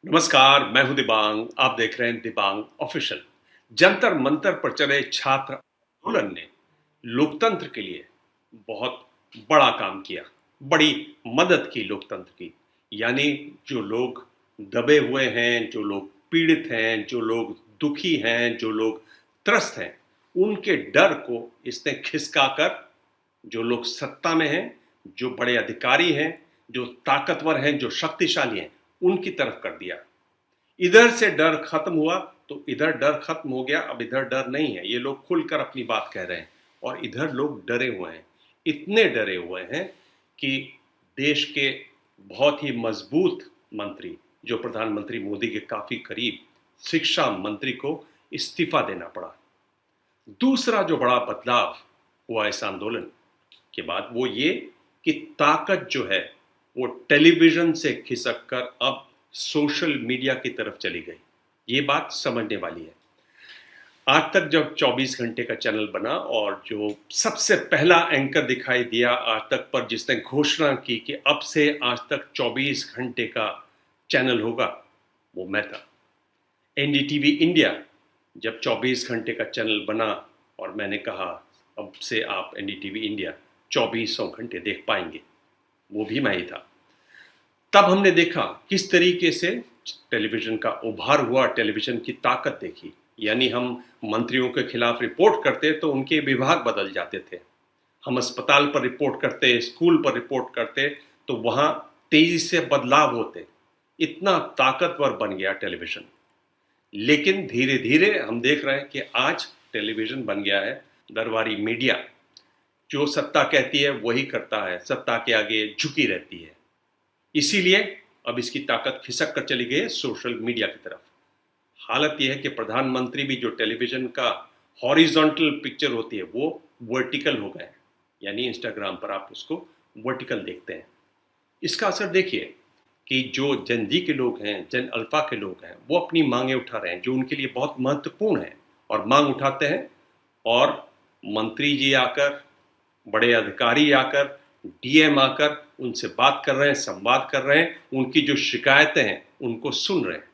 नमस्कार, मैं हूं दिबांग। आप देख रहे हैं दिबांग ऑफिशियल। जंतर मंतर पर चले छात्र आंदोलन ने लोकतंत्र के लिए बहुत बड़ा काम किया, बड़ी मदद की लोकतंत्र की। यानी जो लोग दबे हुए हैं, जो लोग पीड़ित हैं, जो लोग दुखी हैं, जो लोग त्रस्त हैं, उनके डर को इसने खिसकाकर जो लोग सत्ता में हैं, जो बड़े अधिकारी हैं, जो ताकतवर हैं, जो शक्तिशाली हैं, उनकी तरफ कर दिया। इधर से डर खत्म हुआ तो इधर डर खत्म हो गया। अब इधर डर नहीं है, ये लोग खुलकर अपनी बात कह रहे हैं। और इधर लोग डरे हुए हैं, इतने डरे हुए हैं कि देश के बहुत ही मजबूत मंत्री, जो प्रधानमंत्री मोदी के काफी करीब, शिक्षा मंत्री को इस्तीफा देना पड़ा। दूसरा जो बड़ा बदलाव हुआ इस आंदोलन के बाद वो ये कि ताकत जो है वो टेलीविजन से खिसक कर अब सोशल मीडिया की तरफ चली गई। ये बात समझने वाली है। आज तक जब 24 घंटे का चैनल बना और जो सबसे पहला एंकर दिखाई दिया आज तक पर, जिसने घोषणा की कि अब से आज तक 24 घंटे का चैनल होगा, वो मैं था। एनडीटीवी इंडिया जब 24 घंटे का चैनल बना और मैंने कहा अब से आप एनडीटीवी इंडिया 2400 घंटे देख पाएंगे, वो भी मैं ही था। तब हमने देखा किस तरीके से टेलीविजन का उभार हुआ, टेलीविजन की ताकत देखी। यानी हम मंत्रियों के खिलाफ रिपोर्ट करते तो उनके विभाग बदल जाते थे। हम अस्पताल पर रिपोर्ट करते, स्कूल पर रिपोर्ट करते तो वहां तेजी से बदलाव होते। इतना ताकतवर बन गया टेलीविजन। लेकिन धीरे धीरे हम देख रहे हैं कि आज टेलीविजन बन गया है दरबारी मीडिया। जो सत्ता कहती है वही करता है, सत्ता के आगे झुकी रहती है। इसीलिए अब इसकी ताकत खिसक कर चली गई है सोशल मीडिया की तरफ। हालत यह है कि प्रधानमंत्री भी जो टेलीविजन का हॉरिजॉन्टल पिक्चर होती है वो वर्टिकल हो गए हैं। यानी इंस्टाग्राम पर आप उसको वर्टिकल देखते हैं। इसका असर देखिए कि जो जन जी के लोग हैं, जन अल्फा के लोग हैं, वो अपनी मांगें उठा रहे हैं जो उनके लिए बहुत महत्वपूर्ण है। और मांग उठाते हैं और मंत्री जी आकर, बड़े अधिकारी आकर, डीएम आकर उनसे बात कर रहे हैं, संवाद कर रहे हैं, उनकी जो शिकायतें हैं उनको सुन रहे हैं।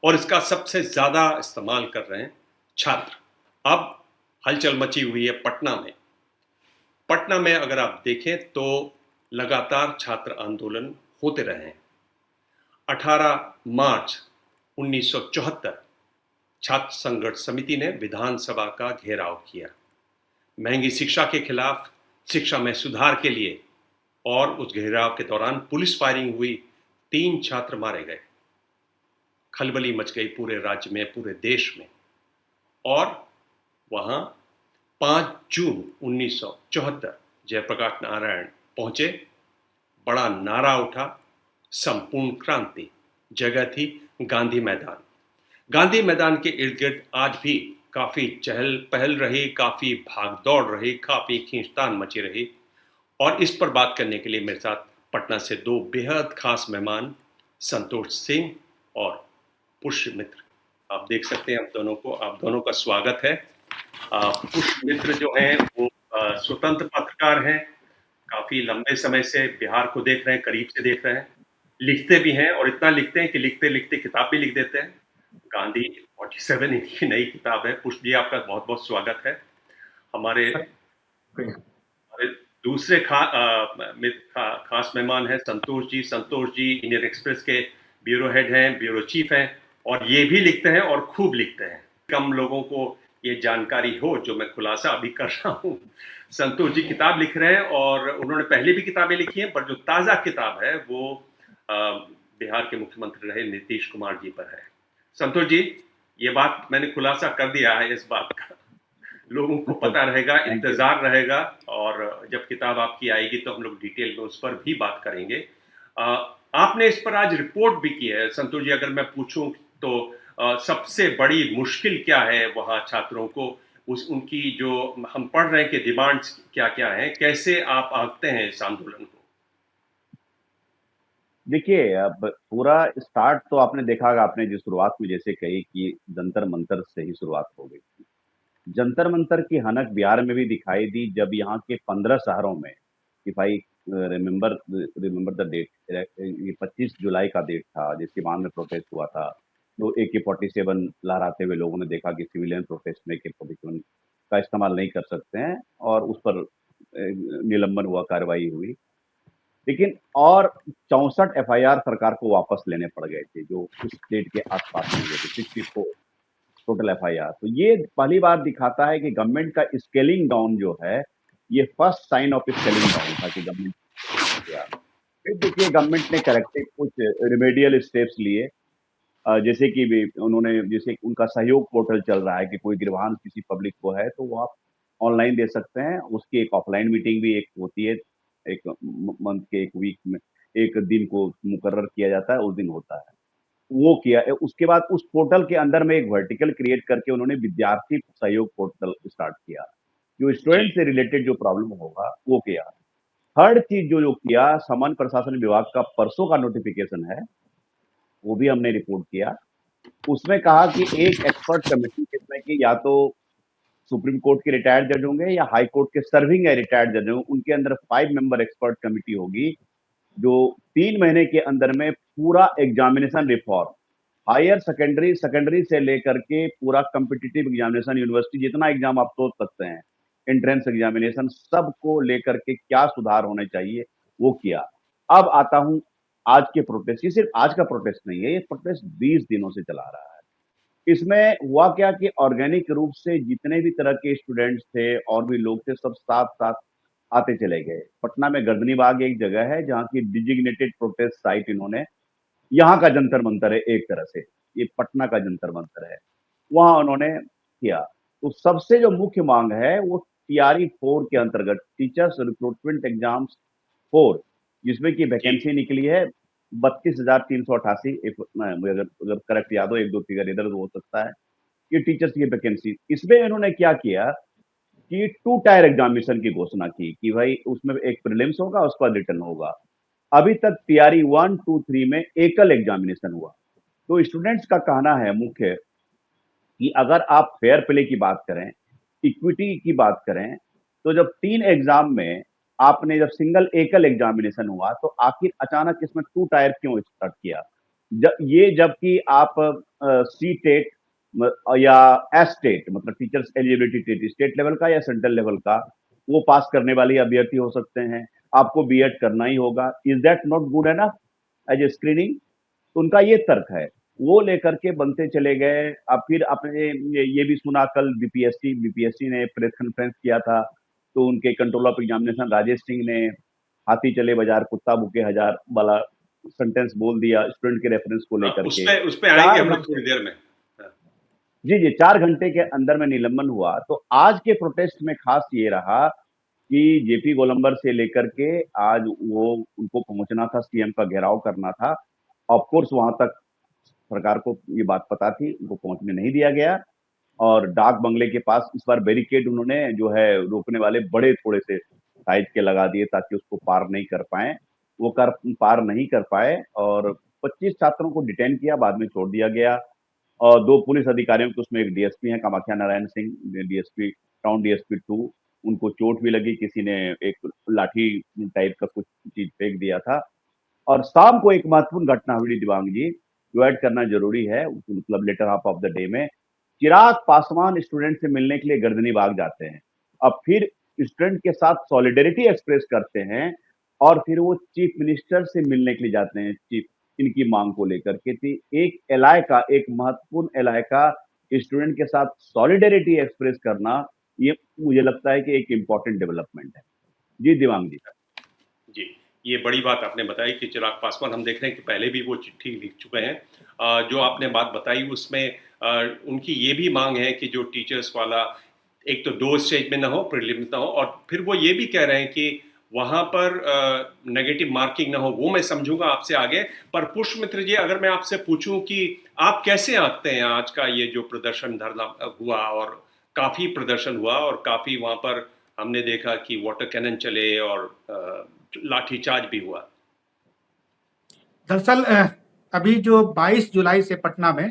और इसका सबसे ज्यादा इस्तेमाल कर रहे हैं छात्र। अब हलचल मची हुई है पटना में। पटना में अगर आप देखें तो लगातार छात्र आंदोलन होते रहे हैं। 18 मार्च 1974 छात्र संघर्ष समिति ने विधानसभा का घेराव किया, महंगी शिक्षा के खिलाफ, शिक्षा में सुधार के लिए। और उस घेराव के दौरान पुलिस फायरिंग हुई, 3 छात्र मारे गए। खलबली मच गई पूरे राज्य में, पूरे देश में। और वहां 5 जून 1974 जयप्रकाश नारायण पहुंचे, बड़ा नारा उठा, संपूर्ण क्रांति। जगह थी गांधी मैदान। गांधी मैदान के इर्द गिर्द आज भी काफी चहल पहल रही, काफी भाग दौड़ रही, काफी खींचतान मची रही। और इस पर बात करने के लिए मेरे साथ पटना से 2 बेहद खास मेहमान, संतोष सिंह और पुष्य मित्र। आप देख सकते हैं आप दोनों को, आप दोनों का स्वागत है। पुष्य मित्र जो हैं वो स्वतंत्र पत्रकार हैं, काफी लंबे समय से बिहार को देख रहे हैं, करीब से देख रहे हैं, लिखते भी हैं और इतना लिखते हैं कि लिखते लिखते किताब भी लिख देते हैं। गांधी 47 इनकी नई किताब है। पुष्प जी आपका बहुत बहुत स्वागत है। हमारे हमारे दूसरे खास मेहमान हैं संतोष जी। संतोष जी इंडियन एक्सप्रेस के ब्यूरो हेड हैं, ब्यूरो चीफ हैं, और ये भी लिखते हैं और खूब लिखते हैं। कम लोगों को ये जानकारी हो जो मैं खुलासा अभी कर रहा हूँ। संतोष जी किताब लिख रहे हैं और उन्होंने पहले भी किताबें लिखी हैं, पर जो ताज़ा किताब है वो बिहार के मुख्यमंत्री रहे नीतीश कुमार जी पर है। संतोष जी, ये बात मैंने खुलासा कर दिया है, इस बात का लोगों को पता रहेगा, इंतजार रहेगा। और जब किताब आपकी आएगी तो हम लोग डिटेल में उस पर भी बात करेंगे। आपने इस पर आज रिपोर्ट भी की है संतोष जी। अगर मैं पूछूं तो सबसे बड़ी मुश्किल क्या है वहां छात्रों को, उनकी जो हम पढ़ रहे हैं कि डिमांड्स क्या क्या हैं, कैसे आप आंकते हैं इस आंदोलन को? देखिए, अब पूरा स्टार्ट तो आपने देखा होगा, आपने जो शुरुआत में जैसे कही कि जंतर मंतर से ही शुरुआत हो गई थी। जंतर मंतर की हनक बिहार में भी दिखाई दी जब यहाँ के 15 शहरों में कि भाई रिमेंबर रिमेंबर द डेट, ये 25 जुलाई का डेट था जिसके बाद में प्रोटेस्ट हुआ था। तो AK-47 लहराते हुए लोगों ने देखा कि सिविलियन प्रोटेस्ट में AK-47 का इस्तेमाल नहीं कर सकते हैं और उस पर निलंबन हुआ, कार्रवाई हुई। लेकिन और 64 एफआईआर सरकार को वापस लेने पड़ गए थे जो उस डेट के आसपास में हुए थे, 64 टोटल एफआईआर। तो ये पहली बार दिखाता है कि गवर्नमेंट का स्केलिंग डाउन जो है, ये first sign of scaling down था कि गवर्नमेंट किया। फिर देखिए गवर्नमेंट ने करेक्टिव कुछ रिमेडियल स्टेप्स लिए, जैसे कि उन्होंने, जैसे उनका सहयोग पोर्टल चल रहा है कि कोई ग्रीवांस किसी पब्लिक को है तो वो आप ऑनलाइन दे सकते हैं। उसकी एक ऑफलाइन मीटिंग भी एक होती है, एक मंथ के एक वीक में एक दिन को मुकर्रर किया जाता है, उस दिन होता है, वो किया। उसके बाद उस पोर्टल के अंदर में एक वर्टिकल क्रिएट करके उन्होंने विद्यार्थी सहयोग पोर्टल स्टार्ट किया, जो जी। स्टूडेंट से रिलेटेड जो प्रॉब्लम होगा वो किया। थर्ड चीज जो जो किया, सामान्य प्रशासन विभाग का परसों का नोटिफिकेशन है, वो भी हमने रिपोर्ट किया। उसमें कहा कि एक एक्सपर्ट कमेटी जिसमें कि या तो सुप्रीम कोर्ट के रिटायर्ड जज होंगे या हाई कोर्ट के सर्विंग या रिटायर्ड जज होंगे, उनके अंदर 5 मेंबर एक्सपर्ट कमेटी होगी जो 3 महीने के अंदर में पूरा examination reform, higher secondary, secondary से लेकर के पूरा कॉम्पिटिटिव एग्जामिनेशन, यूनिवर्सिटी जितना एग्जाम आप सोच सकते हैं, एंट्रेंस एग्जामिनेशन, सबको लेकर के क्या सुधार होने चाहिए वो किया। अब आता हूं आज के प्रोटेस्ट। ये सिर्फ आज का प्रोटेस्ट नहीं है, ये प्रोटेस्ट 20 दिनों से चला रहा है। इसमें हुआ क्या कि ऑर्गेनिक रूप से जितने भी तरह के स्टूडेंट्स थे और भी लोग थे, सब साथ साथ आते चले गए। पटना में गर्दनी बाग एक जगह है जहाँ की डिजिग्नेटेड प्रोटेस्ट साइट इन्होंने, यहाँ का जंतर मंतर है एक तरह से, ये पटना का जंतर मंतर है, वहां उन्होंने किया। तो सबसे जो मुख्य मांग है वो TRE 4 के अंतर्गत, टीचर्स रिक्रूटमेंट एग्जाम्स 4, जिसमें की जी। वैकेंसी निकली है 32,388। मुझे अगर अगर करेक्ट याद हो, एक दो फिगर इधर उधर हो सकता है, ये टीचर्स की वैकेंसी। इसमें इन्होंने क्या किया कि 2 टायर एग्जामिनेशन की घोषणा की कि भाई उसमें एक प्रीलिम्स होगा, उसके बाद रिटर्न होगा। अभी तक TRE 1, 2, 3 में एकल एग्जामिनेशन हुआ। तो स्टूडेंट्स का कहना है मुख्य कि अगर आप फेयर प्ले की बात करें, इक्विटी की बात करें, तो जब 3 एग्जाम में आपने जब सिंगल एकल एग्जामिनेशन हुआ तो आखिर अचानक इसमें 2 टायर क्यों स्टार्ट किया? ये जबकि आप सी टेट या एस टेट, मतलब teachers eligibility TET, state level का या सेंट्रल लेवल का, वो पास करने वाले अभ्यर्थी हो सकते हैं। आपको बीएड करना ही होगा। Is that not good enough as a screening? तो उनका ये तर्क है, वो लेकर के बनते चले गए। अब फिर आपने ये भी सुना, कल बीपीएससी ने प्रेस कॉन्फ्रेंस किया था, तो उनके control of examination Rajesh Singh ने हाथी चले बाजार कुत्ता भूखे हजार वाला सेंटेंस बोल दिया स्टूडेंट के रेफरेंस को हाँ, लेकर के। उस पे आएंगे चार हम लोग घंटे थोड़ी देर में। हाँ। जी जी 4 घंटे के अंदर में निलंबन हुआ। तो आज के प्रोटेस्ट में खास ये रहा कि जेपी गोलंबर से लेकर के आज वो, उनको पहुंचना था, सीएम का घेराव करना था। ऑफ कोर्स वहां तक सरकार को ये बात पता थी, उनको पहुंचने नहीं दिया गया। और डाक बंगले के पास इस बार बैरिकेड उन्होंने जो है रोकने वाले बड़े थोड़े से साइज के लगा दिए ताकि उसको पार नहीं कर पाए, वो कर पार नहीं कर पाए। और 25 छात्रों को डिटेन किया, बाद में छोड़ दिया गया। और 2 पुलिस अधिकारियों को, उसमें एक डीएसपी हैं Kamakhya Narayan Singh, DSP town, DSP 2, उनको चोट भी लगी, किसी ने एक लाठी टाइप का कुछ चीज फेंक दिया था। और शाम को एक महत्वपूर्ण घटना हुई दिवांग जी, जो ऐड करना जरूरी है, मतलब later half of the day में चिराग पासवान स्टूडेंट से मिलने के लिए गर्दनी बाग जाते हैं। अब फिर स्टूडेंट के साथ सॉलिडेरिटी एक्सप्रेस करते हैं और फिर वो चीफ मिनिस्टर से मिलने के लिए जाते हैं, चीफ, इनकी मांग को लेकर के थी। एक एलआई का, एक महत्वपूर्ण एलआई का स्टूडेंट के साथ सॉलिडेरिटी एक्सप्रेस करना, ये मुझे लगता है कि एक इंपॉर्टेंट डेवलपमेंट है। जी दिवांग जी। जी, ये बड़ी बात आपने बताई कि चिराग पासवान, हम देख रहे हैं कि पहले भी वो चिट्ठी लिख चुके हैं। जो आपने बात बताई उसमें उनकी ये भी मांग है कि जो टीचर्स वाला, एक तो 2 स्टेज में ना हो, प्रीलिम्स ना हो, और फिर वो ये भी कह रहे हैं कि वहाँ पर नेगेटिव मार्किंग ना हो। वो मैं समझूंगा आपसे आगे। पर पुष्प मित्र जी, अगर मैं आपसे पूछूं कि आप कैसे आंकते हैं आज का ये जो प्रदर्शन धरना हुआ, और काफ़ी प्रदर्शन हुआ और काफ़ी वहाँ पर हमने देखा कि वाटर कैनन चले और लाठीचार्ज भी हुआ। दरअसल अभी जो 22 जुलाई से पटना में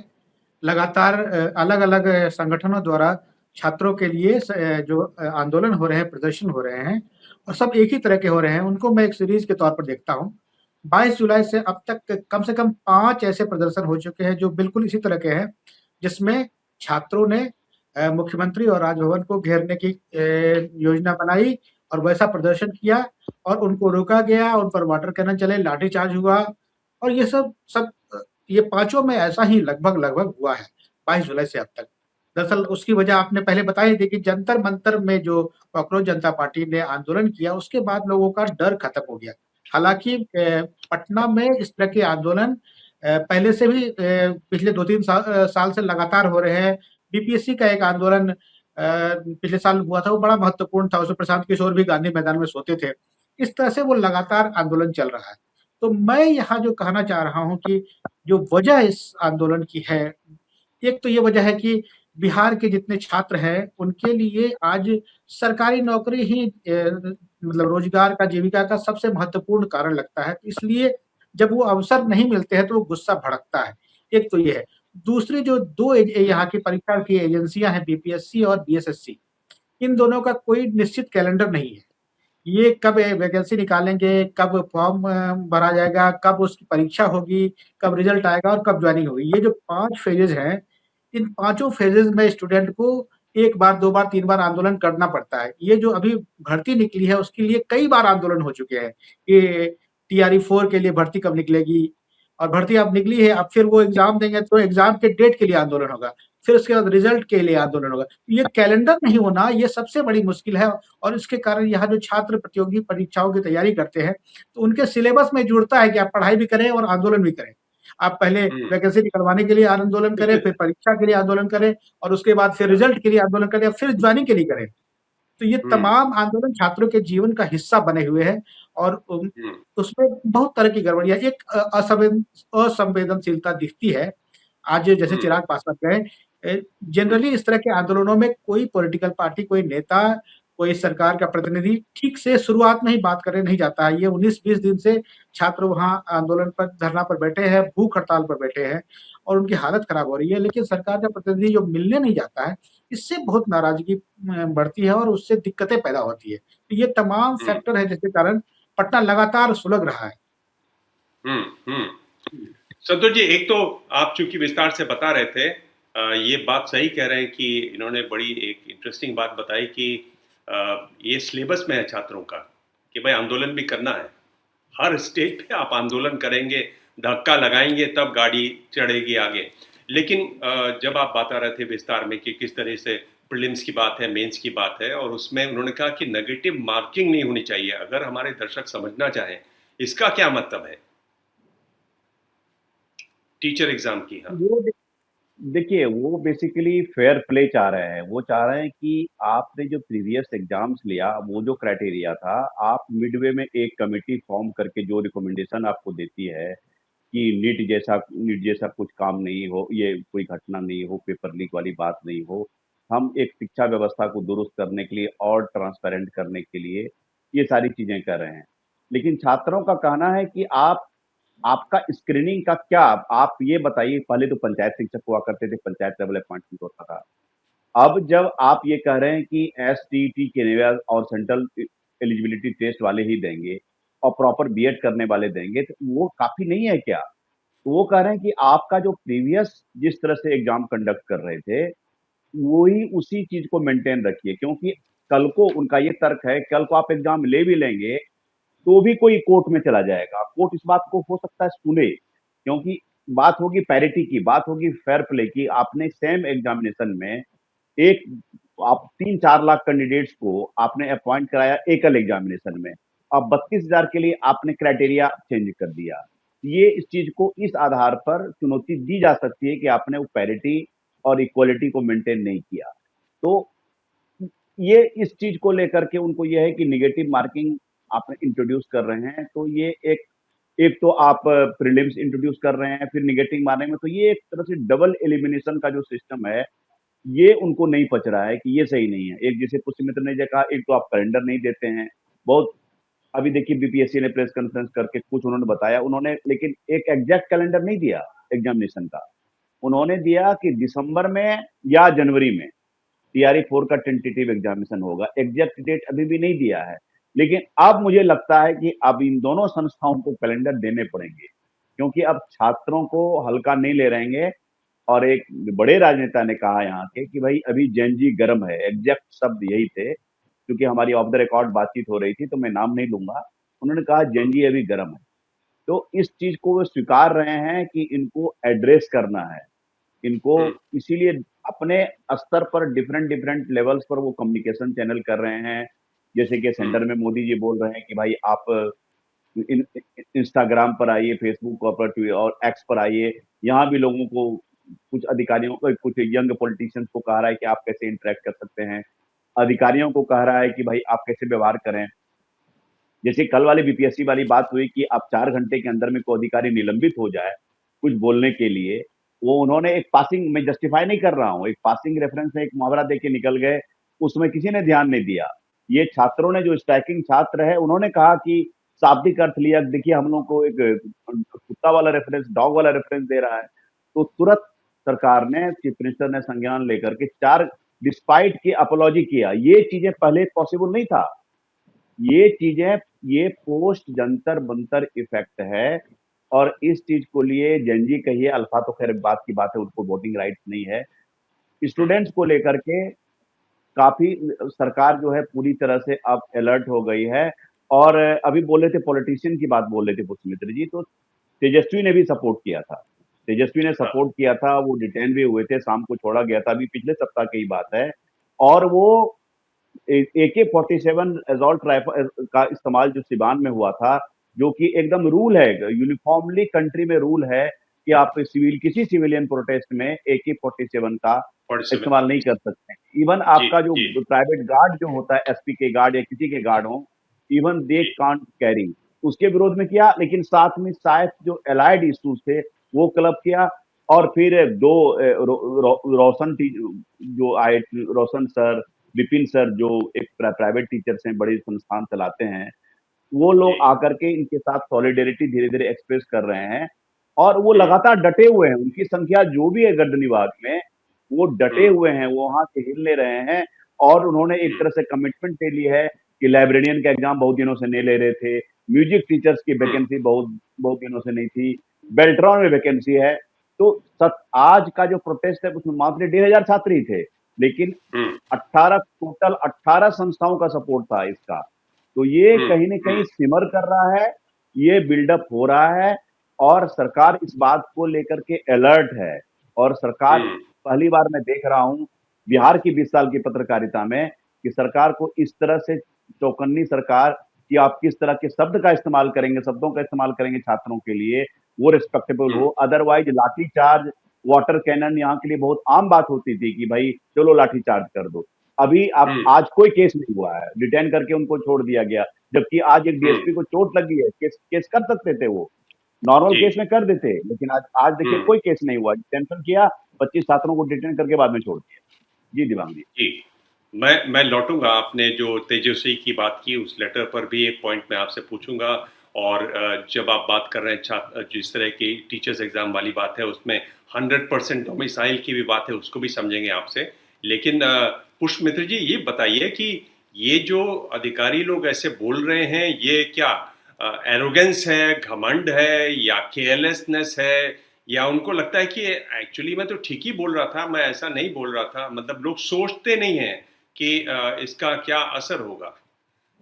लगातार अलग अलग संगठनों द्वारा छात्रों के लिए जो आंदोलन हो रहे हैं, प्रदर्शन हो रहे हैं, और सब एक ही तरह के हो रहे हैं, उनको मैं एक सीरीज के तौर पर देखता हूँ। 22 जुलाई से अब तक कम से कम 5 ऐसे प्रदर्शन हो चुके हैं जो बिल्कुल इसी तरह के हैं, जिसमें छात्रों ने मुख्यमंत्री और राजभवन को घेरने की योजना बनाई और वैसा प्रदर्शन किया और उनको रोका गया, उन पर वाटर कैनन चले, लाठीचार्ज हुआ और ये सब सब ये पाँचों में ऐसा ही लगभग हुआ है 22 जुलाई से अब तक। दरअसल उसकी वजह आपने पहले बताई थी कि जंतर-मंतर में जो कॉकरोच जनता पार्टी ने आंदोलन किया, उसके बाद लोगों का डर खत्म हो गया। हालाँकि पटना में इस तरह के आंदोलन पहले से भी पिछले 2-3 साल से लगातार हो रहे हैं। बीपीएससी का एक आंदोलन पिछले साल हुआ था, वो बड़ा महत्वपूर्ण था, उसमें प्रशांत किशोर भी गांधी मैदान में सोते थे। इस तरह से वो लगातार आंदोलन चल रहा है। तो मैं यहाँ जो कहना चाह रहा हूँ कि जो वजह इस आंदोलन की है, एक तो ये वजह है कि बिहार के जितने छात्र हैं, उनके लिए आज सरकारी नौकरी ही मतलब रोज़गार का, जीविका का सबसे महत्वपूर्ण कारण लगता है। इसलिए जब वो अवसर नहीं मिलते हैं, तो वो गुस्सा भड़कता है। एक तो ये है। दूसरी जो 2 यहाँ की परीक्षा की एजेंसियाँ हैं, बीपीएससी और बीएसएससी, इन दोनों का कोई निश्चित कैलेंडर नहीं है। ये कब वैकेंसी निकालेंगे, कब फॉर्म भरा जाएगा, कब उसकी परीक्षा होगी, कब रिज़ल्ट आएगा और कब जॉइनिंग होगी। ये जो 5 फ़ेजेज़ हैं, इन पाँचों फ़ेजेज़ में स्टूडेंट को 1 बार, 2 बार, 3 बार आंदोलन करना पड़ता है। ये जो अभी भर्ती निकली है, उसके लिए कई बार आंदोलन हो चुके हैं। ये टीआरई 4 के लिए भर्ती कब निकलेगी और भर्ती अब निकली है, अब फिर वो एग्ज़ाम देंगे, तो एग्ज़ाम के डेट के लिए आंदोलन होगा। फिर उसके बाद रिज़ल्ट के लिए आंदोलन होगा। ये कैलेंडर नहीं होना, ये सबसे बड़ी मुश्किल है और इसके कारण यहाँ जो छात्र प्रतियोगी परीक्षाओं की तैयारी करते हैं, तो उनके सिलेबस में जुड़ता है कि आप पढ़ाई भी करें और आंदोलन भी करें। आप पहले हम्म, वैकेंसी निकलवाने के लिए आंदोलन करें, फिर परीक्षा के लिए आंदोलन करें और उसके बाद फिर रिज़ल्ट के लिए आंदोलन करें, फिर जॉइनिंग के लिए करें। तो ये हम्म, तमाम आंदोलन छात्रों के जीवन का हिस्सा बने हुए हैं और हम्म, उसमें बहुत तरह की गड़बड़ियाँ एक असंवेदनशीलता दिखती है। आज जैसे हम्म, चिराग पासवान कहें जनरली इस तरह के आंदोलनों में कोई पॉलिटिकल पार्टी, कोई नेता, कोई सरकार का प्रतिनिधि ठीक से शुरुआत में ही बात करने नहीं जाता है। ये 19-20 दिन से छात्र वहाँ आंदोलन पर, धरना पर बैठे हैं, भूख हड़ताल पर बैठे हैं और उनकी हालत खराब हो रही है। लेकिन सरकार का प्रतिनिधि जो मिलने नहीं जाता है, इससे बहुत नाराज़गी बढ़ती है और उससे दिक्कतें पैदा होती है। तो ये तमाम हम्म, फैक्टर हैं जिसके कारण पटना लगातार सुलग रहा है। हम्म, हम्म। संतोष जी, एक तो आप चूंकि विस्तार से बता रहे थे, ये बात सही कह रहे हैं कि इन्होंने बड़ी एक इंटरेस्टिंग बात बताई कि ये सिलेबस में है छात्रों का कि भाई आंदोलन भी करना है। हर स्टेज पे आप आंदोलन करेंगे, धक्का लगाएंगे तब गाड़ी चढ़ेगी आगे। लेकिन जब आप बता रहे थे विस्तार में कि किस तरह से प्रीलिम्स की बात है, मेंस की बात है, और उसमें उन्होंने कहा कि नेगेटिव मार्किंग नहीं होनी चाहिए। अगर हमारे दर्शक समझना चाहें इसका क्या मतलब है टीचर एग्जाम की? हाँ। वो देखिए, वो बेसिकली फेयर प्ले चाह रहे हैं। वो चाह रहे हैं कि आपने जो प्रीवियस एग्जाम्स लिया, वो जो क्राइटेरिया था, आप मिडवे में एक कमेटी फॉर्म करके जो रिकमेंडेशन आपको देती है कि नीट जैसा कुछ काम नहीं हो, ये कोई घटना नहीं हो, पेपर लीक वाली बात नहीं हो। हम एक शिक्षा व्यवस्था को दुरुस्त करने के लिए और ट्रांसपेरेंट करने के लिए ये सारी चीजें कर रहे हैं। लेकिन छात्रों का कहना है कि आपका स्क्रीनिंग का क्या, आप ये बताइए। पहले तो पंचायत शिक्षक हुआ करते थे, पंचायत लेवल अपॉइंटमेंट होता था। अब जब आप ये कह रहे हैं कि एसटीईटी के लेवल और सेंट्रल एलिजिबिलिटी टेस्ट वाले ही देंगे और प्रॉपर बीएड करने वाले देंगे, तो वो काफी नहीं है क्या? तो वो कह रहे हैं कि आपका जो प्रीवियस जिस तरह से एग्जाम कंडक्ट कर रहे थे, वही उसी चीज को मेंटेन रखिए। क्योंकि कल को उनका ये तर्क है, कल को आप एग्जाम ले भी लेंगे तो भी कोई कोर्ट में चला जाएगा। कोर्ट इस बात को हो सकता है सुने, क्योंकि बात होगी पैरिटी की, बात होगी फेयर प्ले की। आपने सेम एग्जामिनेशन में एक आप 3-4 लाख कैंडिडेट्स को आपने अपॉइंट कराया एकल एग्जामिनेशन में। अब 32,000 के लिए आपने क्राइटेरिया चेंज कर दिया। ये इस चीज को इस आधार पर चुनौती दी जा सकती है कि आपने वो पैरिटी और इक्वलिटी को मेंटेन नहीं किया। तो ये इस चीज को लेकर के उनको ये है कि निगेटिव मार्किंग आप इंट्रोड्यूस कर रहे हैं, तो ये एक एक तो आप प्रीलिम्स इंट्रोड्यूस कर रहे हैं, फिर निगेटिव मार्किंग में, तो ये एक तरह से डबल एलिमिनेशन का जो सिस्टम है, ये उनको नहीं पच रहा है कि ये सही नहीं है। एक जैसे पुष्य मित्र ने जो कहा, एक तो आप कैलेंडर नहीं देते हैं। बहुत अभी देखिए बीपीएससी ने प्रेस कॉन्फ्रेंस करके कुछ उन्होंने बताया, उन्होंने लेकिन एक एग्जैक्ट कैलेंडर नहीं दिया एग्जामिनेशन का। उन्होंने दिया कि दिसंबर में या जनवरी में टीआरई 4 का टेंटेटिव एग्जामिनेशन होगा। एग्जैक्ट डेट अभी भी नहीं दिया है। लेकिन अब मुझे लगता है कि अब इन दोनों संस्थाओं को कैलेंडर देने पड़ेंगे, क्योंकि अब छात्रों को हल्का नहीं ले रहेंगे। और एक बड़े राजनेता ने कहा यहाँ के कि भाई अभी जेन जी गर्म है, एग्जैक्ट शब्द यही थे, क्योंकि हमारी ऑफ द रिकॉर्ड बातचीत हो रही थी तो मैं नाम नहीं लूंगा। उन्होंने कहा जेन जी अभी गर्म है। तो इस चीज को वो स्वीकार रहे हैं कि इनको एड्रेस करना है, इनको, इसीलिए अपने स्तर पर डिफरेंट डिफरेंट लेवल्स पर वो कम्युनिकेशन चैनल कर रहे हैं। जैसे कि सेंटर में मोदी जी बोल रहे हैं कि भाई आप इंस्टाग्राम पर आइए, फेसबुक पर और एक्स पर आइए। यहाँ भी लोगों को, कुछ अधिकारियों को, कुछ यंग पॉलिटिशियंस को कह रहा है कि आप कैसे इंटरेक्ट कर सकते हैं, अधिकारियों को कह रहा है कि भाई आप कैसे व्यवहार करें। जैसे कल वाली बीपीएससी वाली बात हुई कि आप 4 घंटे के अंदर में कोई अधिकारी निलंबित हो जाए कुछ बोलने के लिए, वो उन्होंने एक पासिंग, मैं जस्टिफाई नहीं कर रहा हूँ, एक पासिंग रेफरेंस में एक मुहावरा दे के निकल गए, उसमें किसी ने ध्यान नहीं दिया। ये छात्रों ने, जो स्ट्राइकिंग छात्र है, उन्होंने कहा कि शाब्दिक अर्थ लिया, देखिए हम लोग को एक कुत्ता वाला रेफरेंस, डॉग वाला रेफरेंस दे रहा है। तो तुरंत सरकार ने, चीफ मिनिस्टर ने संज्ञान लेकर के 4 डिस्पाइट की अपोलॉजी किया। ये चीजें पहले पॉसिबल नहीं था। ये चीजें, ये पोस्ट जंतर मंतर इफेक्ट है। और इस चीज को लिए जेनजी कहिए, अल्फा तो खैर बात की बात है, उनको वोटिंग राइट्स नहीं है। स्टूडेंट्स को लेकर के काफी सरकार जो है पूरी तरह से अब अलर्ट हो गई है। और अभी बोल रहे थे, पॉलिटिशियन की बात बोल रहे थे पुष्पमित्र जी, तो तेजस्वी ने भी सपोर्ट किया था। तेजस्वी ने हाँ, सपोर्ट किया था, वो डिटेन भी हुए थे, शाम को छोड़ा गया था, अभी पिछले सप्ताह की ही बात है। और वो AK-47 एसॉल्ट राइफल का इस्तेमाल जो सिवान में हुआ था, जो कि एकदम रूल है, यूनिफॉर्मली कंट्री में रूल है कि आप किसी सिविलियन प्रोटेस्ट में AK-47 का बड़े समय। इस्तेमाल नहीं कर सकते। इवन जी, आपका जो जी, प्राइवेट गार्ड जो होता है, एसपी के गार्ड या किसी के गार्ड हो, even they G, can't carry, उसके विरोध में किया। लेकिन साथ में शायद जो एलाइड इश्यूज थे वो क्लब किया। और फिर दो जो आए, रोशन सर, विपिन सर, जो एक प्राइवेट टीचर्स हैं, बड़े संस्थान चलाते हैं, वो जी, लोग आकर के इनके साथ सॉलिडेरिटी धीरे धीरे एक्सप्रेस कर रहे हैं। और वो हुँ, लगातार डटे हुए हैं, उनकी संख्या जो भी है गर्दनीबाग में, वो डटे हुँ, हुए हैं, वो वहां से हिल ले रहे हैं। और उन्होंने एक हुँ, तरह से कमिटमेंट ले ली है कि लाइब्रेरियन का एग्जाम बहुत दिनों से नहीं ले रहे थे, म्यूजिक टीचर्स की हुँ, वैकेंसी बहुत बहुत दिनों से नहीं थी, बेल्ट्रॉन में वैकेंसी है। तो आज का जो प्रोटेस्ट है उसमें मात्र 1,500 छात्र ही थे, लेकिन हुँ, 18 टोटल 18 संस्थाओं का सपोर्ट था इसका। तो ये हुँ, कहीं न हुँ, कहीं सिमर कर रहा है, ये बिल्डअप हो रहा है। और सरकार इस बात को लेकर के अलर्ट है। और सरकार, हुँ, पहली बार मैं देख रहा हूँ बिहार की 20 साल की पत्रकारिता में, कि सरकार को इस तरह से चौकन्नी सरकार, कि आप किस तरह के शब्द का इस्तेमाल करेंगे, शब्दों का इस्तेमाल करेंगे छात्रों के लिए, वो रिस्पेक्टेबल हुँ, हो। अदरवाइज लाठीचार्ज, वाटर कैनन यहाँ के लिए बहुत आम बात होती थी कि भाई चलो लाठीचार्ज कर दो। अभी अब हुँ, आज कोई केस नहीं हुआ है, डिटेन करके उनको छोड़ दिया गया। जबकि आज एक हुँ, डीएसपी को चोट लगी है, केस केस कर सकते थे वो, नॉर्मल जी, केस में कर देते। लेकिन आज देखिए हुँ, कोई केस नहीं हुआ, डिटेंशन किया, 25 छात्रों को डिटेन करके बाद में छोड़ दिया। जी दिवांग जी। जी। मैं लौटूँगा, आपने जो तेजस्वी की बात की उस लेटर पर भी एक पॉइंट मैं आपसे पूछूँगा। और जब आप बात कर रहे हैं जिस तरह की टीचर्स एग्ज़ाम वाली बात है उसमें 100% डोमिसाइल की भी बात है, उसको भी समझेंगे आपसे। लेकिन पुष्प मित्र जी, ये बताइए कि ये जो अधिकारी लोग ऐसे बोल रहे हैं, ये क्या एरोगेंस है, घमंड है या केयरलेसनेस है, या उनको लगता है कि एक्चुअली मैं तो ठीक ही बोल रहा था, मैं ऐसा नहीं बोल रहा था, मतलब लोग सोचते नहीं हैं कि इसका क्या असर होगा।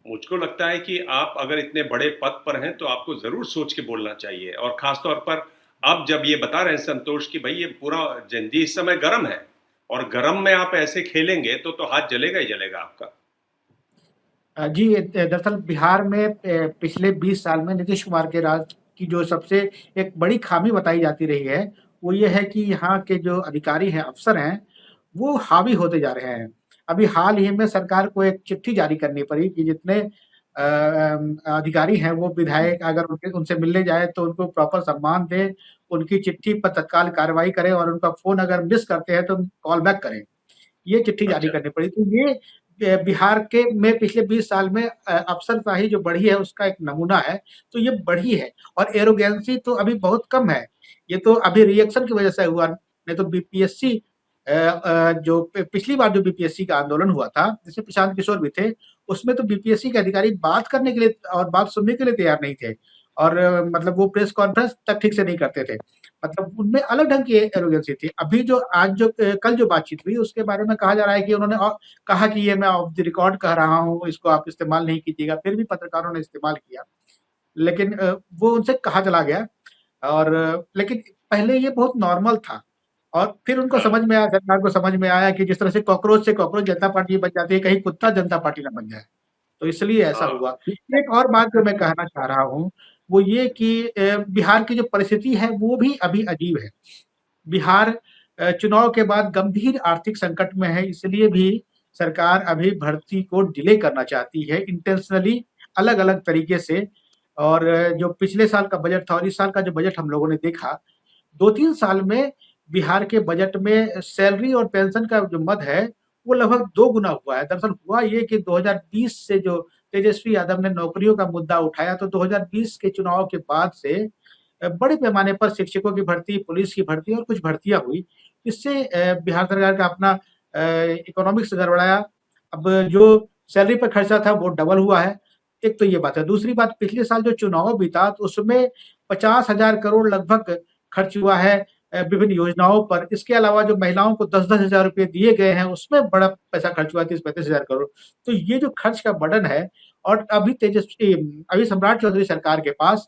मुझको लगता है कि आप अगर इतने बड़े पद पर हैं तो आपको जरूर सोच के बोलना चाहिए, और खास तौर पर अब जब ये बता रहे हैं संतोष कि भाई ये पूरा जंजी इस समय गर्म है, और गर्म में आप ऐसे खेलेंगे तो हाथ जलेगा ही जलेगा आपका। जी, दरअसल बिहार में पिछले 20 साल में नीतीश कुमार के राज की जो सबसे एक बड़ी खामी बताई जाती रही है, वो ये है कि यहाँ के जो अधिकारी हैं, अफ़सर हैं, वो हावी होते जा रहे हैं। अभी हाल ही में सरकार को एक चिट्ठी जारी करनी पड़ी कि जितने अधिकारी हैं, वो विधायक अगर उनसे मिलने जाएँ तो उनको प्रॉपर सम्मान दें, उनकी चिट्ठी पर तत्काल कार्रवाई करें और उनका फ़ोन अगर मिस करते हैं तो कॉल बैक करें। ये चिट्ठी जारी अच्छा। करनी पड़ी। तो ये बिहार के में पिछले 20 साल में अफ़सरशाही जो बढ़ी है उसका एक नमूना है, तो ये बढ़ी है। और एरोगेंसी तो अभी बहुत कम है। ये तो अभी रिएक्शन की वजह से हुआ, नहीं तो बीपीएससी जो पिछली बार जो बीपीएससी का आंदोलन हुआ था, जिसमें प्रशांत किशोर भी थे, उसमें तो बीपीएससी के अधिकारी बात करने के लिए और बात सुनने के लिए तैयार नहीं थे और मतलब वो प्रेस कॉन्फ्रेंस तक ठीक से नहीं करते थे। मतलब उनमें अलग ढंग की एरोगेंसी थी। अभी जो आज जो कल जो बातचीत हुई उसके बारे में कहा जा रहा है कि उन्होंने कहा कि ये मैं ऑफ द रिकॉर्ड कह रहा हूँ, इसको आप इस्तेमाल नहीं कीजिएगा, फिर भी पत्रकारों ने इस्तेमाल किया। लेकिन वो उनसे कहा चला गया और लेकिन पहले ये बहुत नॉर्मल था और फिर उनको हाँ, समझ में आया, सरकार को समझ में आया कि जिस तरह से कॉकरोच जनता पार्टी बन जाती है, कहीं कुत्ता जनता पार्टी ना बन जाए। तो इसलिए ऐसा हाँ, हुआ। एक और बात जो मैं कहना चाह रहा हूँ, वो ये कि बिहार की जो परिस्थिति है, वो भी अभी अजीब है। बिहार चुनाव के बाद गंभीर आर्थिक संकट में है, इसलिए भी सरकार अभी भर्ती को डिले करना चाहती है इंटेंशनली अलग-अलग तरीके से और जो पिछले साल का बजट था और इस साल का जो बजट हम लोगों ने देखा, 2-3 साल में बिहार के बजट में सैलरी और पेंशन का जो मद है, वो लगभग 2 गुना हुआ है। दरअसल हुआ ये कि 2020 से जो तेजस्वी यादव ने नौकरियों का मुद्दा उठाया, तो 2020 के चुनाव के बाद से बड़े पैमाने पर शिक्षकों की भर्ती, पुलिस की भर्ती और कुछ भर्तियाँ हुई। इससे बिहार सरकार का अपना इकोनॉमिक्स गड़बड़ाया। अब जो सैलरी पर खर्चा था वो डबल हुआ है। एक तो ये बात है। दूसरी बात पिछले साल जो चुनाव बीता तो उसमें 50,000 करोड़ लगभग खर्च हुआ है विभिन्न योजनाओं पर। इसके अलावा जो महिलाओं को 10-10 हज़ार रुपए दिए गए हैं उसमें बड़ा पैसा खर्च हुआ 30-35 हज़ार करोड़। तो ये जो खर्च का बर्डन है और अभी सम्राट चौधरी सरकार के पास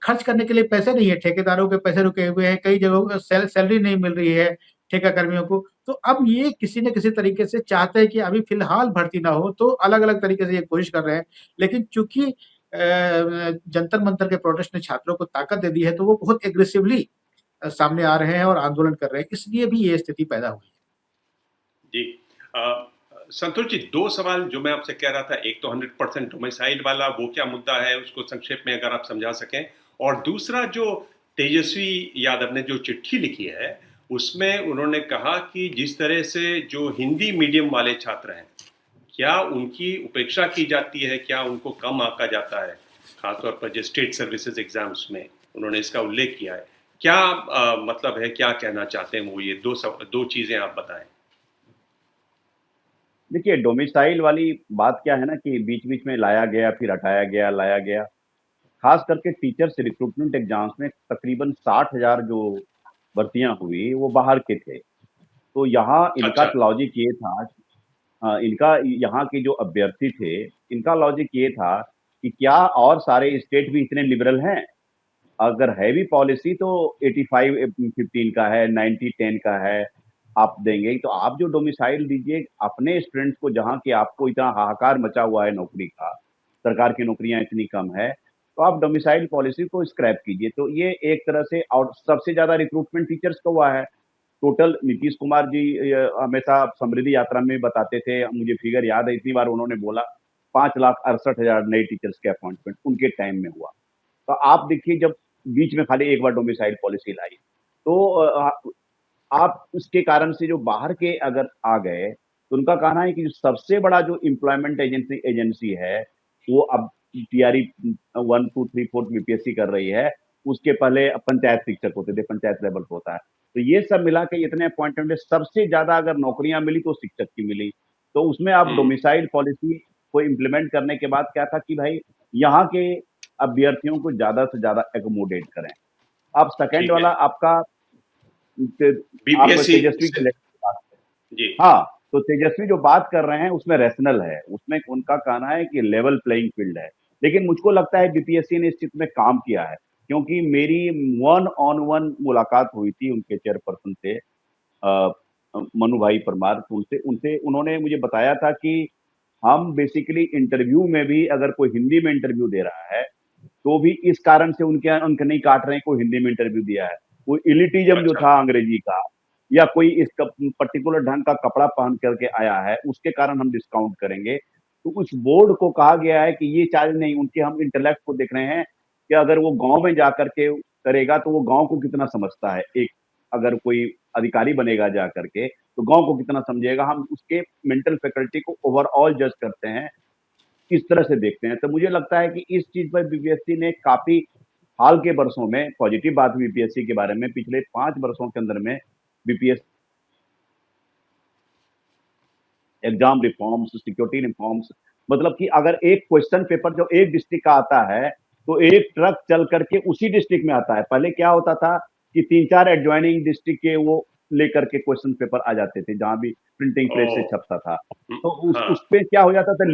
खर्च करने के लिए पैसे नहीं है, ठेकेदारों के पैसे रुके हुए हैं, कई जगहों पे सैलरी नहीं मिल रही है ठेका कर्मियों को। तो अब ये किसी न किसी तरीके से चाहते हैं कि अभी फ़िलहाल भर्ती ना हो, तो अलग-अलग तरीके से ये कोशिश कर रहे हैं। लेकिन चूँकि जंतर-मंतर के प्रोटेस्ट ने छात्रों को ताकत दे दी है, तो वो बहुत एग्रेसिवली सामने आ रहे हैं और आंदोलन कर रहे हैं। इसलिए भी ये स्थिति पैदा हुई है। जी। संतोष जी, 2 सवाल जो मैं आपसे कह रहा था, एक तो 100% डोमिसाइल वाला, वो क्या मुद्दा है, उसको संक्षेप में अगर आप समझा सकें। और दूसरा, जो तेजस्वी यादव ने जो चिट्ठी लिखी है, उसमें उन्होंने कहा कि जिस तरह से जो हिंदी मीडियम वाले छात्र हैं, क्या उनकी उपेक्षा की जाती है, क्या उनको कम आंका जाता है, खासतौर पर जो स्टेट सर्विसेज एग्जाम्स में उन्होंने इसका उल्लेख किया है। क्या मतलब है, क्या कहना चाहते हैं वो, ये दो चीजें आप बताएं। देखिए, डोमिसाइल वाली बात क्या है ना कि बीच-बीच में लाया गया, फिर हटाया गया, लाया गया। खास करके टीचर्स रिक्रूटमेंट एग्जाम्स में तकरीबन 60,000 जो भर्तियां हुई, वो बाहर के थे। तो यहाँ इनका अच्छा। लॉजिक ये था, इनका यहाँ के जो अभ्यर्थी थे, इनका लॉजिक ये था कि क्या और सारे स्टेट भी इतने लिबरल हैं? अगर है भी पॉलिसी तो 85-15 का है, 90-10 का है, आप देंगे। तो आप जो डोमिसाइल दीजिए अपने स्टूडेंट्स को, जहाँ की आपको इतना हाहाकार मचा हुआ है नौकरी का, सरकार की नौकरियां इतनी कम है, तो आप डोमिसाइल पॉलिसी को स्क्रैप कीजिए। तो ये एक तरह से, और सबसे ज्यादा रिक्रूटमेंट टीचर्स का हुआ है। टोटल नीतीश कुमार जी हमेशा समृद्धि यात्रा में बताते थे, मुझे फिगर याद है, इतनी बार उन्होंने बोला 5,68,000 नए टीचर्स के अपॉइंटमेंट उनके टाइम में हुआ। तो आप देखिए, जब बीच में खाली एक बार डोमिसाइल पॉलिसी लाई, तो आप उसके कारण से जो बाहर के अगर आ गए, तो उनका कहना है कि जो सबसे बड़ा जो एम्प्लॉयमेंट एजेंसी एजेंसी है, वो अब टीआरई 1, 2, 3, 4 बीपीएससी कर रही है। उसके पहले पंचायत शिक्षक होते थे, पंचायत लेवल पे होता है। तो ये सब मिला के इतने अपॉइंटमेंट, सबसे ज्यादा अगर नौकरियां मिली तो शिक्षक की मिली। तो उसमें आप हम्म। डोमिसाइल पॉलिसी को इम्प्लीमेंट करने के बाद क्या था कि भाई यहाँ के अभ्यर्थियों को ज्यादा से ज्यादा एकोमोडेट करें। अब सेकंड ठीक है। वाला आपका, आप बीपीएससी तेजस्वी से। के लेकर बात जी। करें। हाँ, तो तेजस्वी जो बात कर रहे हैं उसमें रैशनल है, उसमें उनका कहना है कि लेवल प्लेइंग फील्ड है। लेकिन मुझको लगता है बीपीएससी ने इस चीज में काम किया है, क्योंकि मेरी 1-on-1 मुलाकात हुई थी उनके चेयरपर्सन से, अ, मनु भाई परमार, तो उनसे उनसे उन्होंने मुझे बताया था कि हम बेसिकली इंटरव्यू में भी, अगर कोई हिंदी में इंटरव्यू दे रहा है, तो भी इस कारण से उनके अंक नहीं काट रहे हैं, कोई हिंदी में इंटरव्यू दिया है। कोई इलिटिज्म जो अच्छा। था अंग्रेजी का, या कोई इस पर्टिकुलर ढंग का कपड़ा पहन करके आया है, उसके कारण हम डिस्काउंट करेंगे। तो उस बोर्ड को कहा गया है कि ये चार्ज नहीं, उनके हम इंटेलेक्ट को देख रहे हैं कि अगर वो गांव में जाकर के करेगा तो वो गांव को कितना समझता है। एक अगर कोई अधिकारी बनेगा जा करके, तो गांव को कितना समझेगा, हम उसके मेंटल फैकल्टी को ओवरऑल जज करते हैं, इस तरह से देखते हैं। तो मुझे लगता है कि इस चीज पर बीपीएससी ने काफी, हाल के वर्षों में, पॉजिटिव बात बीपीएससी के बारे में, पिछले 5 वर्षों के अंदर में BPSC exam reforms, security reforms, मतलब कि अगर एक क्वेश्चन पेपर जो एक डिस्ट्रिक्ट का आता है, तो एक ट्रक चल करके उसी डिस्ट्रिक्ट में आता है। पहले क्या होता था कि 3-4 एडजॉइनिंग डिस्ट्रिक्ट के वो लेकर के क्वेश्चन पेपर आ जाते थे, जहां भी प्रिंटिंग प्रेस से ओ। छपता था। हम्म, तो हाँ। उस पे क्या हो जाता था,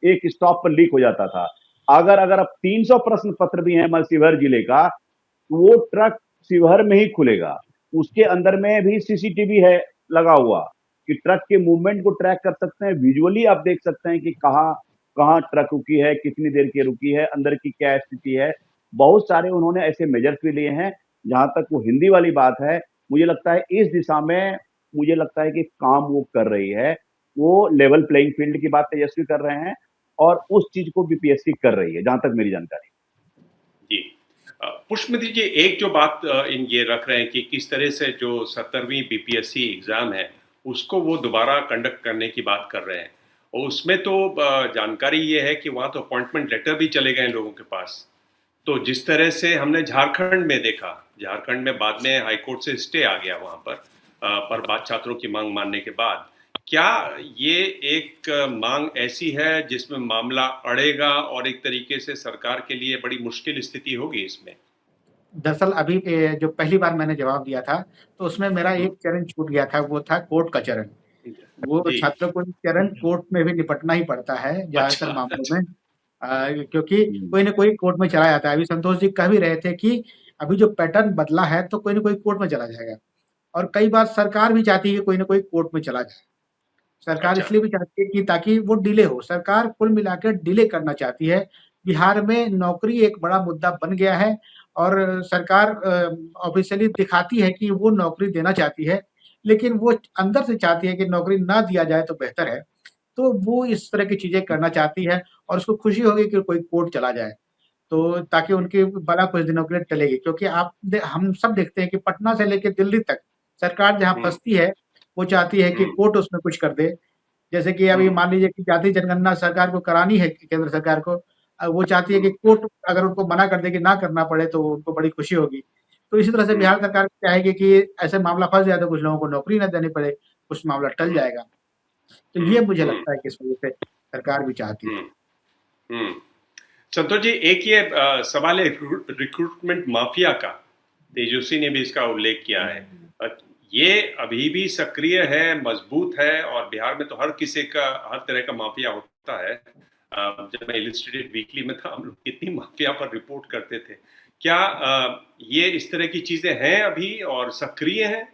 एक स्टॉप पर लीक हो जाता था। अगर अगर अब 300 प्रश्न पत्र भी हैं शिवहर जिले का, तो वो ट्रक शिवहर में ही खुलेगा। उसके अंदर में भी सीसीटीवी है लगा हुआ, कि ट्रक के मूवमेंट को ट्रैक कर सकते हैं, विजुअली आप देख सकते हैं कि कहाँ कहाँ ट्रक रुकी है, कितनी देर की रुकी है, अंदर की क्या स्थिति है। बहुत सारे उन्होंने ऐसे मेजर्स भी लिए हैं। जहां तक वो हिंदी वाली बात है, मुझे लगता है इस दिशा में, मुझे लगता है कि काम वो कर रही है। वो लेवल प्लेइंग फील्ड की बात तेजस्वी कर रहे हैं, और उस चीज को बीपीएससी कर रही है, जहां तक मेरी जानकारी। जी। पुष्पमती जी, एक जो बात इन ये रख रहे हैं कि किस तरह से जो 17वीं बीपीएससी एग्जाम है उसको वो दोबारा कंडक्ट करने की बात कर रहे हैं, और उसमें तो जानकारी ये है कि वहाँ तो अपॉइंटमेंट लेटर भी चले गए लोगों के पास। तो जिस तरह से हमने झारखंड में देखा, झारखंड में बाद में हाईकोर्ट से स्टे आ गया वहाँ पर बात छात्रों की मांग मानने के बाद, क्या ये एक मांग ऐसी है जिसमें मामला अड़ेगा और एक तरीके से सरकार के लिए बड़ी मुश्किल स्थिति होगी इसमें? दरअसल अभी जो पहली बार मैंने जवाब दिया था, तो उसमें मेरा हम्म, एक चरण छूट गया था, वो था कोर्ट का चरण। वो जी। छात्रों को चरण कोर्ट में भी निपटना ही पड़ता है अच्छा, ज़्यादातर मामलों अच्छा। में। क्योंकि हम्म, कोई न कोई कोर्ट में चला जाता है। अभी संतोष जी कह भी रहे थे कि अभी जो पैटर्न बदला है, तो कोई न कोई कोर्ट में चला जाएगा, और कई बार सरकार भी चाहती है कि कोई न कोई कोर्ट में चला जाए। सरकार अच्छा। इसलिए भी चाहती है कि ताकि वो डिले हो। सरकार कुल मिलाकर डिले करना चाहती है। बिहार में नौकरी एक बड़ा मुद्दा बन गया है, और सरकार ऑफ़िशियली दिखाती है कि वो नौकरी देना चाहती है, लेकिन वो अंदर से चाहती है कि नौकरी ना दिया जाए तो बेहतर है। तो वो इस तरह की चीज़ें करना चाहती है, और उसको खुशी होगी कि कोई कोर्ट चला जाए। तो ताकि उनकी बला कुछ दिनों के लिए टलेगी, क्योंकि हम सब देखते हैं कि पटना से लेके दिल्ली तक सरकार जहाँ हम्म, फँसती है, वो चाहती है कि हम्म, कोर्ट उसमें कुछ कर दे। जैसे कि अभी हम्म, मान लीजिए कि जाति जनगणना सरकार को करानी है, केंद्र सरकार को, वो चाहती है कि हम्म, कोर्ट अगर उनको मना कर दे कि ना करना पड़े, तो उनको बड़ी खुशी होगी। तो इसी तरह से हम्म, बिहार सरकार चाहेगी कि ऐसे मामला फँस जाए तो कुछ लोगों को नौकरी ना देनी पड़े, कुछ मामला टल हम्म, जाएगा। तो हम्म, ये मुझे हम्म, लगता है कि इस वजह से सरकार भी चाहती है। हम्म, हम्म। संतोष जी, एक ये सवाल है रिक्रूटमेंट माफिया का। तेजस्वी ने भी इसका उल्लेख किया है। अ, ये अभी भी सक्रिय है, मजबूत है, और बिहार में तो हर किसी का हर तरह का माफिया होता है। जब मैं इलस्ट्रेटेड वीकली में था, हम लोग कितनी माफिया पर रिपोर्ट करते थे। क्या ये इस तरह की चीजें हैं अभी और सक्रिय हैं?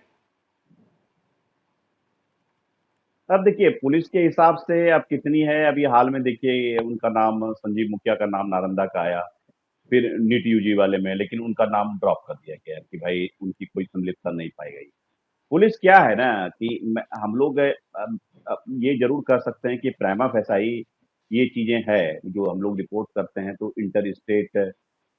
अब देखिए पुलिस के हिसाब से अब कितनी है, अभी हाल में देखिए उनका नाम संजीव मुखिया का नाम नालंदा का आया, फिर नीट यूजी वाले में, लेकिन उनका नाम ड्रॉप कर दिया गया कि भाई उनकी कोई संलिप्तता नहीं पाई गई। पुलिस क्या है ना कि हम लोग ये जरूर कर सकते हैं कि प्राइमा फेसाई ये चीजें है, जो हम लोग रिपोर्ट करते हैं, तो इंटर स्टेट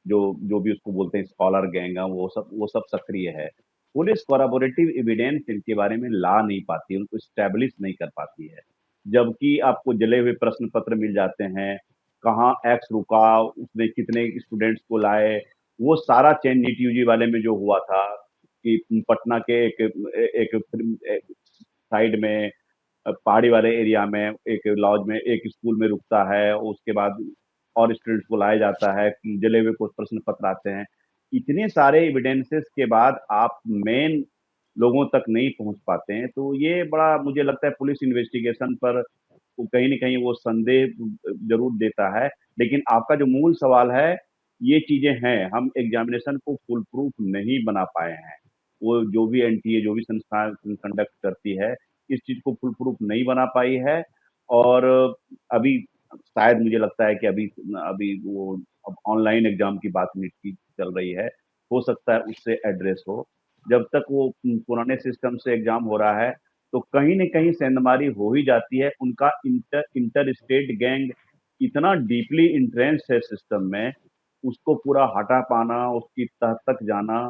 जो जो भी उसको बोलते हैं स्कॉलर गैंग, वो सब सक्रिय है। पुलिस कोराबोरेटिव एविडेंस इनके बारे में ला नहीं पाती, उनको स्टैब्लिश नहीं कर पाती है। जबकि आपको जले हुए प्रश्न पत्र मिल जाते हैं, कहाँ एक्स रुका, उसने कितने स्टूडेंट्स को लाए, वो सारा चेन नीट यूजी वाले में जो हुआ था कि पटना के एक साइड में, पहाड़ी वाले एरिया में एक लॉज में एक स्कूल में रुकता है, उसके बाद और स्टूडेंट्स को लाया जाता है, जले हुए कुछ प्रश्न पत्र आते हैं। इतने सारे एविडेंसेस के बाद आप मेन लोगों तक नहीं पहुंच पाते हैं, तो ये बड़ा मुझे लगता है पुलिस इन्वेस्टिगेशन पर वो कहीं न कहीं वो संदेह ज़रूर देता है। लेकिन आपका जो मूल सवाल है, ये चीज़ें हैं, हम एग्ज़ामिनेशन को फुल प्रूफ नहीं बना पाए हैं। वो जो भी एनटीए, जो भी संस्था कंडक्ट करती है, इस चीज़ को फुल प्रूफ नहीं बना पाई है, और अभी शायद मुझे लगता है कि अभी अभी वो अब ऑनलाइन एग्ज़ाम की बात नीट की चल रही है, हो सकता है उससे एड्रेस हो। जब तक वो पुराने सिस्टम से एग्ज़ाम हो रहा है, तो कहीं न कहीं सेंधमारी हो ही जाती है। उनका इंटर स्टेट गैंग इतना डीपली इंट्रेंस्ड है सिस्टम में, उसको पूरा हटा पाना, उसकी तह तक जाना,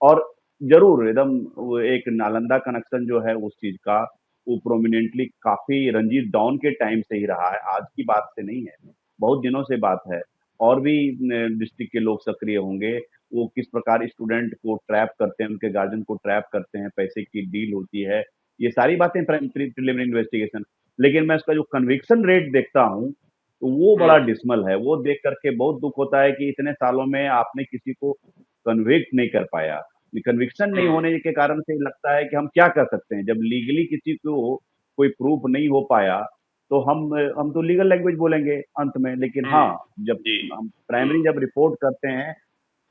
और ज़रूर एकदम वो एक नालंदा कनेक्शन जो है उस चीज़ का, वो प्रोमिनेंटली काफ़ी रंजीत डॉन के टाइम से ही रहा है, आज की बात से नहीं है, बहुत दिनों से बात है। और भी डिस्ट्रिक्ट के लोग सक्रिय होंगे, वो किस प्रकार स्टूडेंट को ट्रैप करते हैं, उनके गार्जियन को ट्रैप करते हैं, पैसे की डील होती है, ये सारी बातें प्रिलिमिनरी इन्वेस्टिगेशन। लेकिन मैं इसका जो कन्विक्शन रेट देखता हूँ, तो वो बड़ा हम्म डिसमल है। वो देख करके बहुत दुख होता है कि इतने सालों में आपने किसी को कन्विक्ट नहीं कर पाया। कन्विक्शन नहीं हम्म होने के कारण से लगता है कि हम क्या कर सकते हैं। जब लीगली किसी को कोई प्रूफ नहीं हो पाया, तो हम तो लीगल लैंग्वेज बोलेंगे अंत में। लेकिन हाँ, हम्म जब जी हम हम्म प्राइमरी जब रिपोर्ट करते हैं,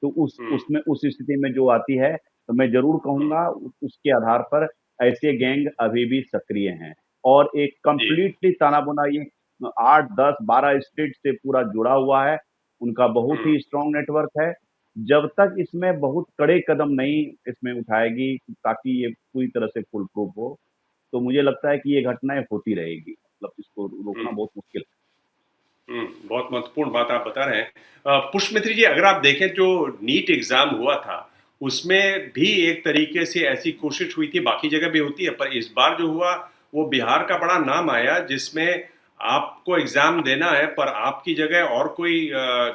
तो हम्म उसमें उस स्थिति में जो आती है, तो मैं जरूर हम्म कहूंगा उसके आधार पर ऐसे गैंग अभी भी सक्रिय हैं। और एक जी कंप्लीटली तानाबुना ये 8, 10, 12 स्टेट से पूरा जुड़ा हुआ है। उनका बहुत हम्म ही स्ट्रांग नेटवर्क है। जब तक इसमें बहुत कड़े कदम नहीं इसमें उठाएगी ताकि ये पूरी तरह से फुल प्रूफ हो, तो मुझे लगता है कि ये घटनाएं होती रहेगी। मतलब इसको रोकना हम्म बहुत मुश्किल बहुत महत्वपूर्ण बात आप बता रहे हैं। पुष्पमित्री जी, अगर आप देखें जो नीट एग्जाम हुआ था, उसमें भी एक तरीके से ऐसी कोशिश हुई थी, बाकी जगह भी होती है, पर इस बार जो हुआ वो बिहार का बड़ा नाम आया, जिसमें आपको एग्जाम देना है पर आपकी जगह और कोई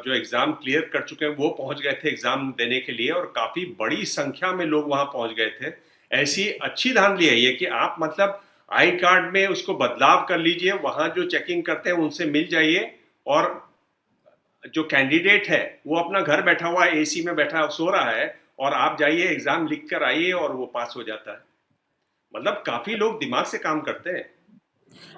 जो एग्जाम क्लियर कर चुके हैं वो पहुंच गए थे एग्जाम देने के लिए, और काफी बड़ी संख्या में लोग वहां पहुंच गए थे। ऐसी अच्छी धांधली है ये कि आप मतलब आई कार्ड में उसको बदलाव कर लीजिए, वहां जो चेकिंग करते हैं उनसे मिल जाइए, और जो कैंडिडेट है वो अपना घर बैठा हुआ एसी में बैठा सो रहा है, और आप जाइए एग्जाम लिख कर आइए और वो पास हो जाता है। मतलब काफी लोग दिमाग से काम करते हैं।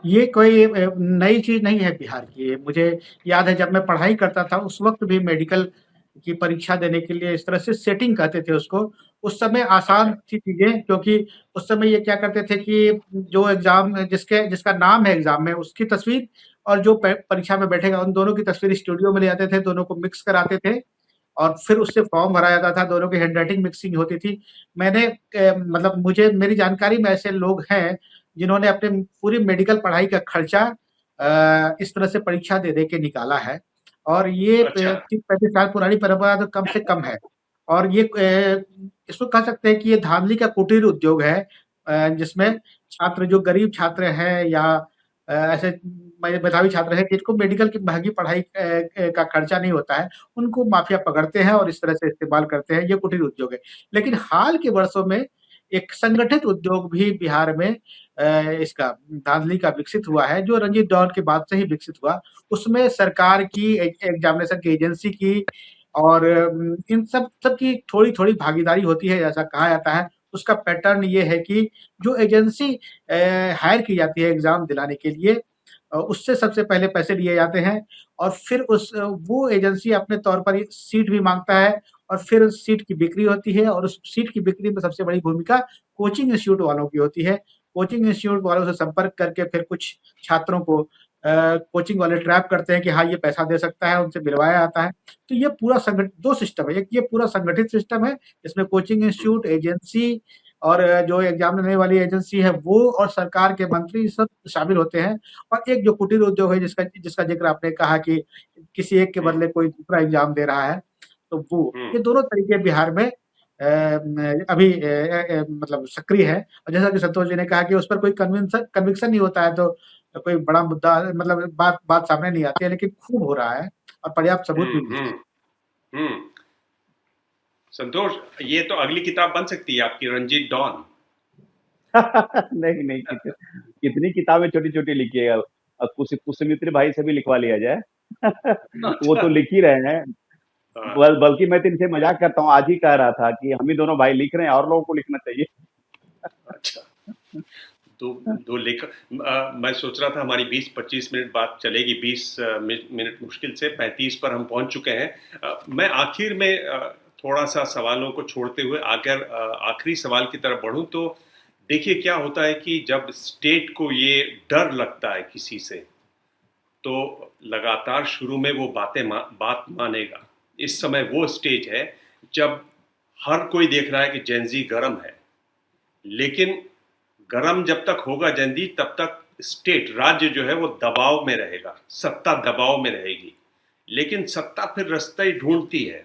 ये कोई नई चीज़ नहीं है बिहार की। मुझे याद है जब मैं पढ़ाई करता था उस वक़्त भी मेडिकल की परीक्षा देने के लिए इस तरह से सेटिंग कहते थे उसको। उस समय आसान अच्छा। थी चीज़ें, क्योंकि उस समय ये क्या करते थे कि जो एग्ज़ाम जिसका नाम है एग्ज़ाम में उसकी तस्वीर और जो परीक्षा में बैठेगा उन दोनों की तस्वीर स्टूडियो में ले आते थे, दोनों को मिक्स कराते थे और फिर उससे फॉर्म भरा जाता था, दोनों की हैंडराइटिंग मिक्सिंग होती थी। मैंने मतलब मुझे मेरी जानकारी में ऐसे लोग हैं, जिन्होंने अपने पूरी मेडिकल पढ़ाई का खर्चा इस तरह से परीक्षा दे-दे के निकाला है और ये अच्छा। 30-35 साल पुरानी परंपरा तो कम से कम है और ये इसको कह सकते हैं कि ये धांधली का कुटीर उद्योग है जिसमें छात्र जो गरीब छात्र हैं या ऐसे मेधावी छात्र हैं जिनको मेडिकल की महँगी पढ़ाई का खर्चा नहीं होता है, उनको माफिया पकड़ते हैं और इस तरह से इस्तेमाल करते हैं, ये कुटीर उद्योग है। लेकिन हाल के वर्षों में एक संगठित उद्योग भी बिहार में इसका धांधली का विकसित हुआ है, जो रंजीत दौर के बाद से ही विकसित हुआ। उसमें सरकार की एग्ज़ामिनेशन की एजेंसी की और इन सबकी थोड़ी-थोड़ी भागीदारी होती है, ऐसा कहा जाता है। उसका पैटर्न ये है कि जो एजेंसी हायर की जाती है एग्ज़ाम दिलाने के लिए उससे सबसे पहले पैसे लिए जाते हैं और फिर वो एजेंसी अपने तौर पर सीट भी माँगता है और फिर सीट की बिक्री होती है और उस सीट की बिक्री में सबसे बड़ी भूमिका कोचिंग इंस्टीट्यूट वालों की होती है। कोचिंग इंस्टीट्यूट वालों से संपर्क करके फिर कुछ छात्रों को कोचिंग वाले ट्रैप करते हैं कि हाँ, ये पैसा दे सकता है, उनसे मिलवाया जाता है। तो ये पूरा 2 सिस्टम है, एक ये पूरा संगठित सिस्टम है, जिसमें कोचिंग इंस्टीट्यूट, एजेंसी और जो एग्ज़ाम देने वाली एजेंसी है वो और सरकार के मंत्री सब शामिल होते हैं और एक जो कुटीर उद्योग है जिसका जिसका ज़िक्र आपने कहा कि किसी एक के हम्म बदले कोई दूसरा एग्ज़ाम दे रहा है, तो वो हम्म ये दोनों तरीके बिहार में अभी मतलब सक्रिय है और जैसा कि संतोष जी ने कहा कि उस पर कोई कन्विक्शन नहीं होता है तो कोई बड़ा मुद्दा मतलब बात बात सामने नहीं आती है, लेकिन खूब हो रहा है और पर्याप्त सबूत भी मिलते हैं। हम्म हम्म संतोष, ये तो अगली किताब बन सकती है आपकी, रंजीत डॉन। नहीं नहीं, कितनी किताबें छोटी छोटी लिखी है। अब कुसुमित्री भाई से भी लिखवा लिया जाए। वो अच्छा। तो लिख ही रहे हैं। हाँ, बल्कि मैं तो इनसे मजाक करता हूँ, आज ही कह रहा था कि हम ही दोनों भाई लिख रहे हैं और लोगों को लिखना चाहिए। अच्छा। दो दो लेखक, मैं सोच रहा था हमारी 20-25 मिनट बात चलेगी, 20 मिनट मुश्किल से 35 पर हम पहुंच चुके हैं। मैं आखिर में थोड़ा सा सवालों को छोड़ते हुए अगर आखिरी सवाल की तरफ बढ़ूं, तो देखिए क्या होता है कि जब स्टेट को ये डर लगता है किसी से, तो लगातार शुरू में वो बात मानेगा। इस समय वो स्टेज है जब हर कोई देख रहा है कि जेनजी गरम है, लेकिन गरम जब तक होगा जेनजी, तब तक स्टेट राज्य जो है वो दबाव में रहेगा, सत्ता दबाव में रहेगी। लेकिन सत्ता फिर रास्ता ही ढूंढती है,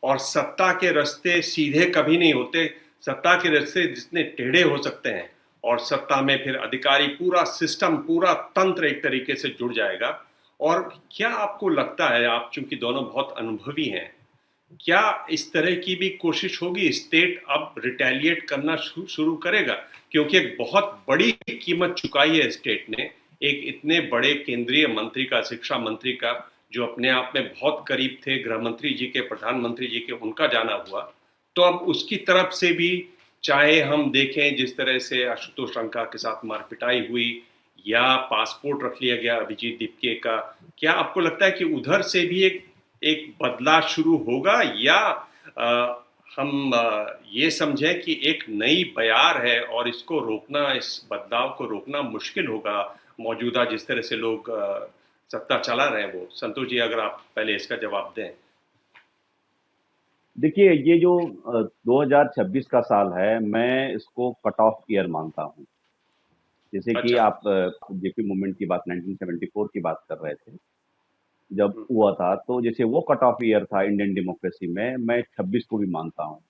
और सत्ता के रास्ते सीधे कभी नहीं होते। सत्ता के रास्ते जितने टेढ़े हो सकते हैं, और सत्ता में फिर अधिकारी, पूरा सिस्टम, पूरा तंत्र एक तरीके से जुड़ जाएगा। और क्या आपको लगता है, आप चूंकि दोनों बहुत अनुभवी हैं, क्या इस तरह की भी कोशिश होगी, स्टेट अब रिटेलिएट करना शुरू करेगा? क्योंकि एक बहुत बड़ी कीमत चुकाई है स्टेट ने, एक इतने बड़े केंद्रीय मंत्री का, शिक्षा मंत्री का, जो अपने आप में बहुत करीब थे गृह मंत्री जी के, प्रधानमंत्री जी के, उनका जाना हुआ। तो अब उसकी तरफ से भी, चाहे हम देखें जिस तरह से आशुतोष रंका के साथ मारपिटाई हुई, या पासपोर्ट रख लिया गया अभिजीत दीपके का, क्या आपको लगता है कि उधर से भी एक एक बदलाव शुरू होगा, या हम ये समझें कि एक नई बयार है और इसको रोकना, इस बदलाव को रोकना मुश्किल होगा, मौजूदा जिस तरह से लोग सत्ता चला रहे हैं वो? संतोष जी, अगर आप पहले इसका जवाब दें। देखिए, ये जो 2026 का साल है, मैं इसको कट ऑफ ईयर मानता हूँ। जैसे कि अच्छा। आप जेपी मूवमेंट की बात, 1974 की बात कर रहे थे, जब हम्म, हुआ था, तो जैसे वो कट ऑफ ईयर था इंडियन डेमोक्रेसी में, मैं 26 को भी मानता हूँ।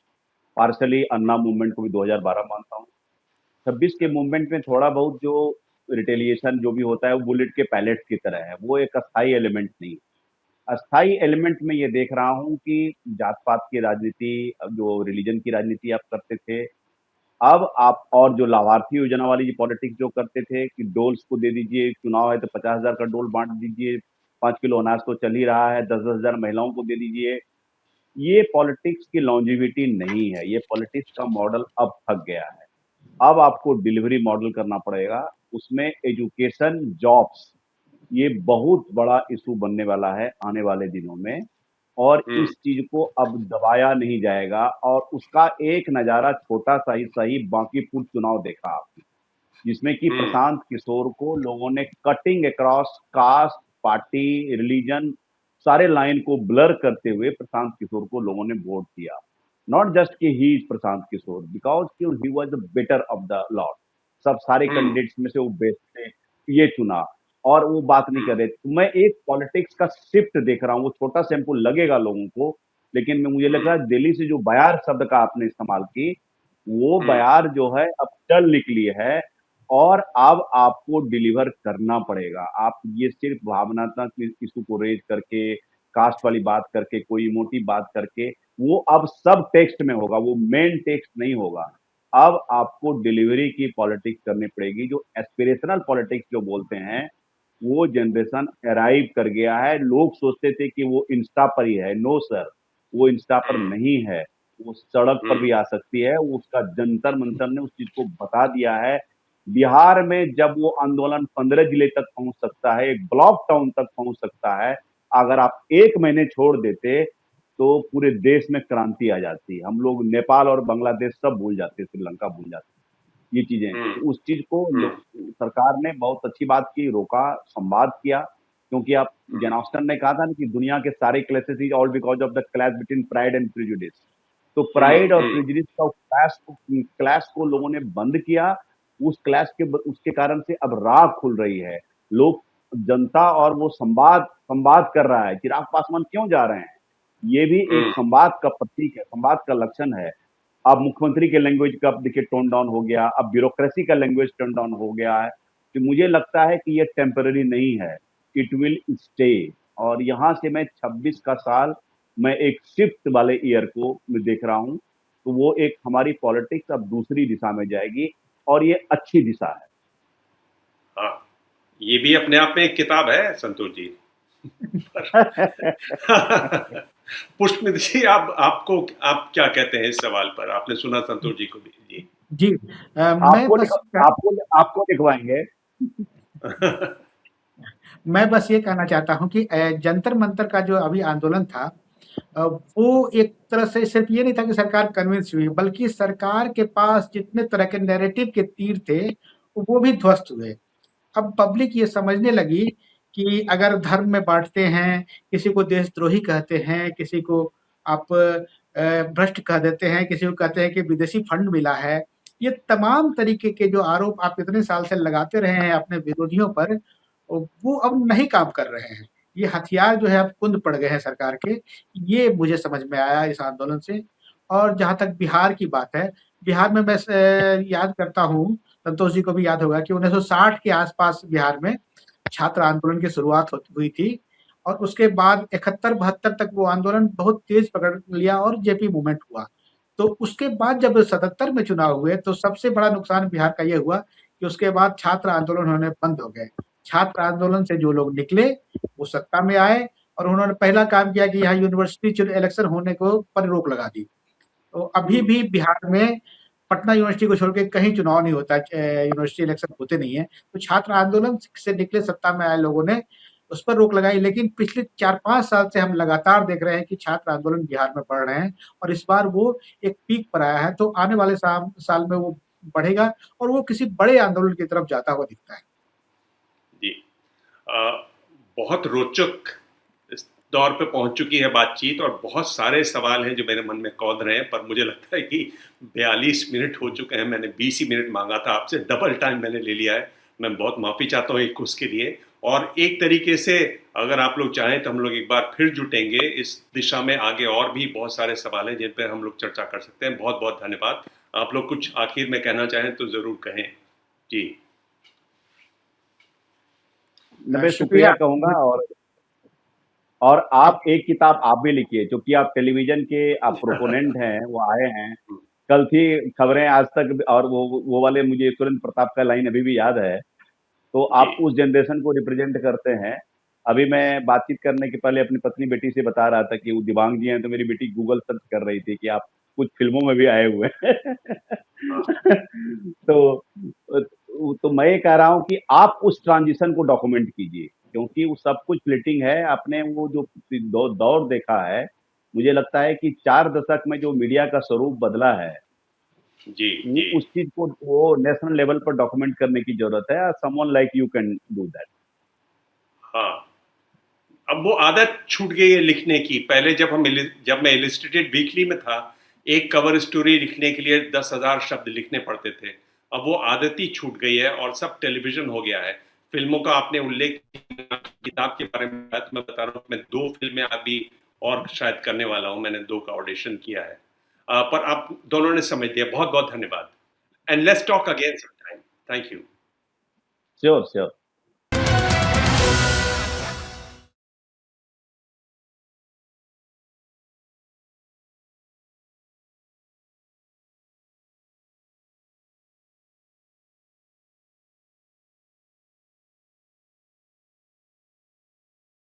पार्शली अन्ना मूवमेंट को भी 2012 मानता हूँ। 26 के मूवमेंट में थोड़ा बहुत जो रिटेलिएशन जो भी होता है, वो बुलेट के पैलेट्स की तरह है, वो एक अस्थाई एलिमेंट नहीं। अस्थाई एलिमेंट में ये देख रहा हूँ कि जात पात की राजनीति, जो रिलीजन की राजनीति आप करते थे, अब आप और जो लाभार्थी योजना वाली जो पॉलिटिक्स जो करते थे कि डोल्स को दे दीजिए, चुनाव है तो 50,000 का डोल बांट दीजिए, 5 किलो अनाज तो चल ही रहा है, 10-10 हजार महिलाओं को दे दीजिए। ये पॉलिटिक्स की लॉन्जिविटी नहीं है, ये पॉलिटिक्स का मॉडल अब थक गया है। अब आपको डिलीवरी मॉडल करना पड़ेगा, उसमें एजुकेशन, जॉब्स, ये बहुत बड़ा इशू बनने वाला है आने वाले दिनों में, और हम्म, इस चीज को अब दबाया नहीं जाएगा। और उसका एक नजारा छोटा सा ही सही बांकीपुर चुनाव देखा आपने, जिसमें कि हम्म, प्रशांत किशोर को लोगों ने cutting across cast, party, religion, सारे लाइन को ब्लर करते हुए प्रशांत किशोर को लोगों ने वोट दिया। नॉट जस्ट कि he is Prashant Kishor, because he was the better of the lot. सब सारे हम्म, कैंडिडेट्स में से वो बेस्ट थे, ये चुना। और वो बात नहीं कर हम्म, रहे। तो मैं एक पॉलिटिक्स का शिफ्ट देख रहा हूँ, वो छोटा सैंपल लगेगा लोगों को, लेकिन मुझे लग हम्म, रहा है दिल्ली से जो बयार शब्द का आपने इस्तेमाल की, वो हम्म, बयार जो है अब चल निकली है, और अब आपको डिलीवर करना पड़ेगा। आप ये सिर्फ भावनात्मक इशू को रेज करके, कास्ट वाली बात करके, कोई इमोटिव बात करके, वो अब सब टेक्स्ट में होगा, वो मेन टेक्स्ट नहीं होगा। अब आपको डिलीवरी की पॉलिटिक्स करनी पड़ेगी। जो एस्पिरेशनल पॉलिटिक्स जो बोलते हैं, वो जनरेशन अराइव कर गया है। लोग सोचते थे कि वो इंस्टा पर ही है, नो सर, वो इंस्टा पर हम्म, नहीं है, वो सड़क पर हम्म, भी आ सकती है। वो उसका जंतर मंतर ने उस चीज को बता दिया है। बिहार में जब वो आंदोलन 15 जिले तक पहुंच सकता है, एक ब्लॉक टाउन तक पहुंच सकता है, अगर आप 1 महीने छोड़ देते तो पूरे देश में क्रांति आ जाती। हम लोग नेपाल और बांग्लादेश सब भूल जाते, श्रीलंका भूल जाते, ये चीजें। हम्म, तो उस चीज को हम्म, सरकार ने बहुत अच्छी बात की, रोका, संवाद किया। क्योंकि आप, हम्म, जन ऑस्टन ने कहा था ना कि दुनिया के सारे clashes is all because of the clash between pride and prejudice. तो हम्म, प्राइड और प्रिजुडिस का क्लैश को लोगों ने बंद किया। उस क्लैश के उसके कारण से अब राह खुल रही है। लोग, जनता, और वो संवाद संवाद कर रहा है। चिराग पासवान क्यों जा रहे हैं, ये भी एक हम्म, संवाद का प्रतीक है, संवाद का लक्षण है। अब मुख्यमंत्री के लैंग्वेज का देखिए टोन डाउन हो गया, अब ब्यूरोक्रेसी का लैंग्वेज टोन डाउन हो गया है। तो मुझे लगता है कि ये टेम्पररी नहीं है, इट विल स्टे। और यहाँ से मैं 26 का साल, मैं एक शिफ्ट वाले ईयर को मैं देख रहा हूँ। तो वो एक हमारी पॉलिटिक्स अब दूसरी दिशा में जाएगी, और ये अच्छी दिशा है। हाँ, ये भी अपने आप में एक किताब है संतोष जी। पर पुष्पमित्र जी, आप क्या कहते हैं इस सवाल पर? आपने सुना संतोष जी को भी जी। जी, आपको आपको आपको लिखवाएंगे। मैं बस ये कहना चाहता हूँ कि जंतर मंतर का जो अभी आंदोलन था, वो एक तरह से सिर्फ ये नहीं था कि सरकार कन्विंस हुई, बल्कि सरकार के पास जितने तरह के नैरेटिव के तीर थे, वो भी ध्वस्त हुए। अब पब्लिक ये समझने लगी कि अगर धर्म में बांटते हैं, किसी को देशद्रोही कहते हैं, किसी को आप भ्रष्ट कह देते हैं, किसी को कहते हैं कि विदेशी फंड मिला है। ये तमाम तरीके के जो आरोप आप इतने साल से लगाते रहे हैं अपने विरोधियों पर, वो अब नहीं काम कर रहे हैं। ये हथियार जो है अब कुंद पड़ गए हैं सरकार के, ये मुझे समझ में आया इस आंदोलन से। और जहाँ तक बिहार की बात है, बिहार में मैं याद करता हूँ, संतोष जी को भी याद होगा कि 1960 के आसपास बिहार में छात्र आंदोलन की शुरुआत हुई थी, और उसके बाद 71-72 तक वो आंदोलन बहुत तेज पकड़ लिया और जेपी मूवमेंट हुआ। तो उसके बाद जब 77 में चुनाव हुए, तो सबसे बड़ा नुकसान बिहार का ये हुआ कि उसके बाद छात्र आंदोलन होने बंद हो गए। छात्र आंदोलन से जो लोग निकले वो सत्ता में आए और उन्होंने पहला काम किया कि यहाँ यूनिवर्सिटी इलेक्शन होने को पर रोक लगा दी। तो अभी भी बिहार में पटना यूनिवर्सिटी को छोड़ के कहीं चुनाव नहीं होता है, यूनिवर्सिटी इलेक्शन होते नहीं है। तो छात्र आंदोलन से निकले सत्ता में आए लोगों ने उस पर रोक लगाई, लेकिन पिछले 4-5 साल से हम लगातार देख रहे हैं कि छात्र आंदोलन बिहार में बढ़ रहे हैं और इस बार वो एक पीक पर आया है। तो आने वाले साल में वो बढ़ेगा और वो किसी बड़े आंदोलन की तरफ जाता हुआ दिखता है। जी। बहुत रोचक इस दौर पे पहुंच चुकी है बातचीत और बहुत सारे सवाल हैं जो मेरे मन में कौंध रहे हैं, पर मुझे लगता है कि 42 मिनट हो चुके हैं। मैंने 20 ही मिनट मांगा था आपसे, डबल टाइम मैंने ले लिया है। मैं बहुत माफ़ी चाहता हूँ एक उसके लिए। और एक तरीके से अगर आप लोग चाहें तो हम लोग एक बार फिर जुटेंगे इस दिशा में। आगे और भी बहुत सारे सवाल हैं जिन पर हम लोग चर्चा कर सकते हैं। बहुत बहुत धन्यवाद। आप लोग कुछ आखिर में कहना चाहें तो ज़रूर कहें। जी। मैं शुक्रिया शुक्रिया। कहूंगा। और आप एक किताब आप भी लिखिए, क्योंकि आप टेलीविजन के आप प्रोपोनेंट हैं, वो आए हैं। कल थी खबरें आज तक, और वो वाले मुझे सुरेंद्र प्रताप का लाइन अभी भी याद है। तो आप जी। उस जनरेशन को रिप्रेजेंट करते हैं। अभी मैं बातचीत करने के पहले अपनी पत्नी बेटी से बता रहा था कि वो दिबांग जी हैं, तो मेरी बेटी गूगल सर्च कर रही थी कि आप कुछ फिल्मों में भी आए हुए हैं। हाँ। तो मैं ये कह रहा हूँ कि आप उस ट्रांजिशन को डॉक्यूमेंट कीजिए, क्योंकि वो सब कुछ फ्लिटिंग है। आपने वो जो दौर देखा है, मुझे लगता है कि 4 दशक में जो मीडिया का स्वरूप बदला है, जी। वो जी। उस चीज को वो नेशनल लेवल पर डॉक्यूमेंट करने की जरूरत है। Someone like you can do that. हाँ, अब वो आदत छूट गई है लिखने की। पहले जब मैं इलिस्ट्रेटेड वीकली में था, एक कवर स्टोरी लिखने के लिए 10,000 शब्द लिखने पड़ते थे। अब वो आदत ही छूट गई है और सब टेलीविजन हो गया है। फिल्मों का आपने उल्लेख किया, किताब के बारे में बताया, तो मैं बता रहा हूँ मैं 2 फिल्में अभी और शायद करने वाला हूँ। मैंने 2 का ऑडिशन किया है। पर आप दोनों ने समझ लिया। बहुत बहुत धन्यवाद। And let's talk again sometime. Thank you. Sure sure.